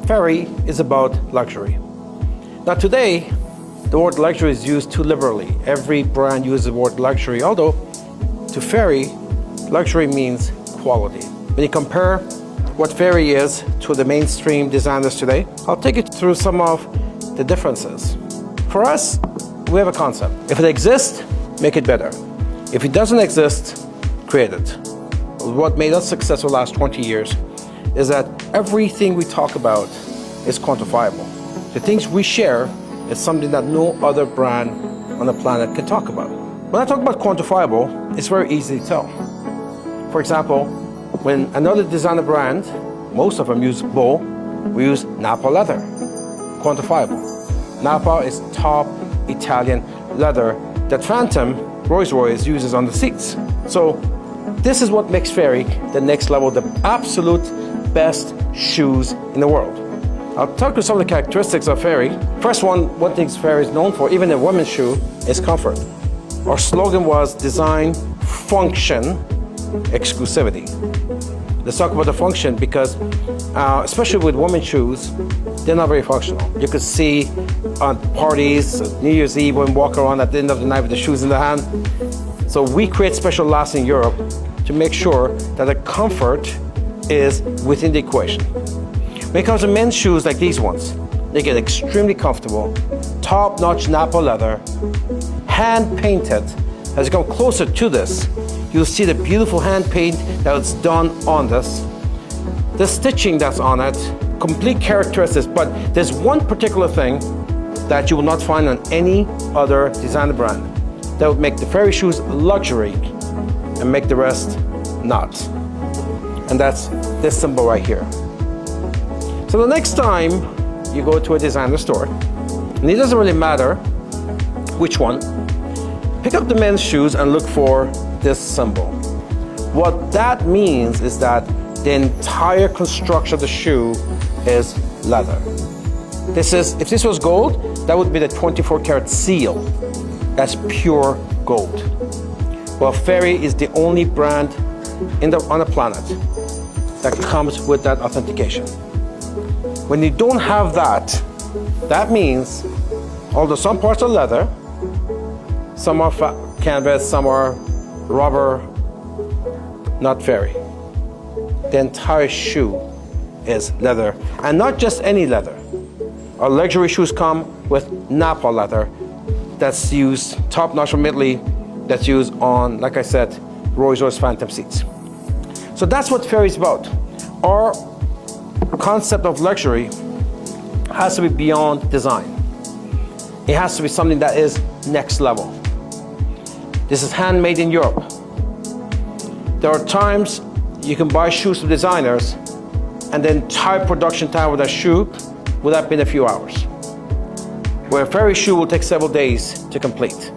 Ferry is about luxury. Now today, the word luxury is used too liberally. Every brand uses the word luxury, although to Ferry, luxury means quality. When you compare what Ferry is to the mainstream designers today, I'll take you through some of the differences. For us, we have a concept. If it exists, make it better. If it doesn't exist, create it. What made us successful the last 20 years is that everything we talk about is quantifiable. The things we share is something that no other brand on the planet can talk about. When I talk about quantifiable, it's very easy to tell. For example, when another designer brand, most of them use Bow, we use Napa leather. Quantifiable. Napa is top Italian leather that Phantom Rolls-Royce uses on the seats. So this is what makes Ferry the next level, the absolute best shoes in the world. I'll talk to some of the characteristics of Ferry. First one thing Ferry is known for, even a women's shoe, is comfort. Our slogan was design, function, exclusivity. Let's talk about the function because, especially with women's shoes, they're not very functional. You could see on parties, New Year's Eve, when walk around at the end of the night with the shoes in the hand. So we create special lasts in Europe to make sure that the comfort is within the equation. When it comes to men's shoes like these ones, they get extremely comfortable, top-notch Napa leather, hand-painted. As you come closer to this, you'll see the beautiful hand paint that was done on this, the stitching that's on it, complete characteristics, but there's one particular thing that you will not find on any other designer brand that would make the Ferry shoes luxury and make the rest not. And that's this symbol right here. So the next time you go to a designer store, and it doesn't really matter which one, pick up the men's shoes and look for this symbol. What that means is that the entire construction of the shoe is leather. If this was gold, that would be the 24 karat seal. That's pure gold. Well, Ferry is the only brand on the planet that comes with that authentication. When you don't have that, that means, although some parts are leather, some are canvas, some are rubber, not Ferry. The entire shoe is leather, and not just any leather. Our luxury shoes come with Napa leather that's used top-notch from Italy, that's used on, like I said, Rolls-Royce Phantom seats. So that's what Ferry is about. Our concept of luxury has to be beyond design. It has to be something that is next level. This is handmade in Europe. There are times you can buy shoes from designers and the entire production time of that shoe would have been a few hours. Where a Ferry shoe will take several days to complete.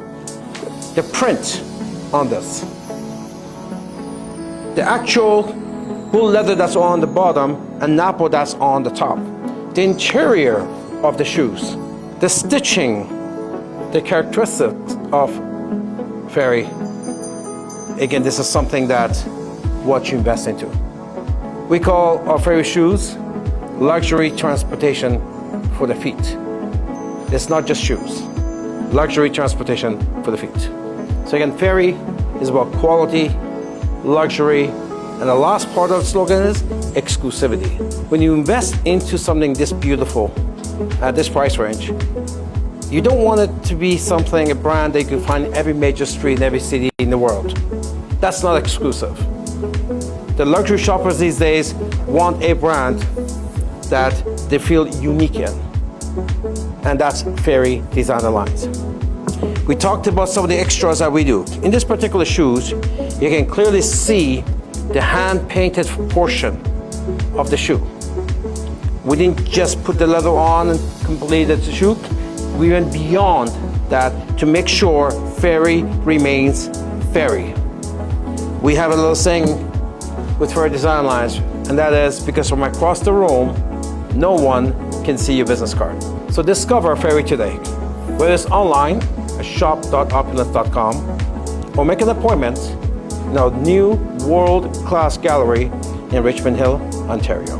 The print on this, the actual bull leather that's on the bottom and Napa that's on the top, the interior of the shoes, the stitching, the characteristics of Ferry. Again, this is something that what you invest into. We call our Ferry shoes luxury transportation for the feet. It's not just shoes, luxury transportation for the feet. So again, Ferry is about quality, luxury, and the last part of the slogan is exclusivity. When you invest into something this beautiful at this price range, you don't want it to be something, a brand that you can find in every major street in every city in the world. That's not exclusive. The luxury shoppers these days want a brand that they feel unique in. And that's Ferry Designer Lines. We talked about some of the extras that we do. In this particular shoes, you can clearly see the hand-painted portion of the shoe. We didn't just put the leather on and complete the shoe. We went beyond that to make sure Ferry remains Ferry. We have a little saying with Ferry Design Lines, and that is because from across the room, no one can see your business card. So discover Ferry today, whether it's online at shop.opulence.com or make an appointment in our new world-class gallery in Richmond Hill, Ontario.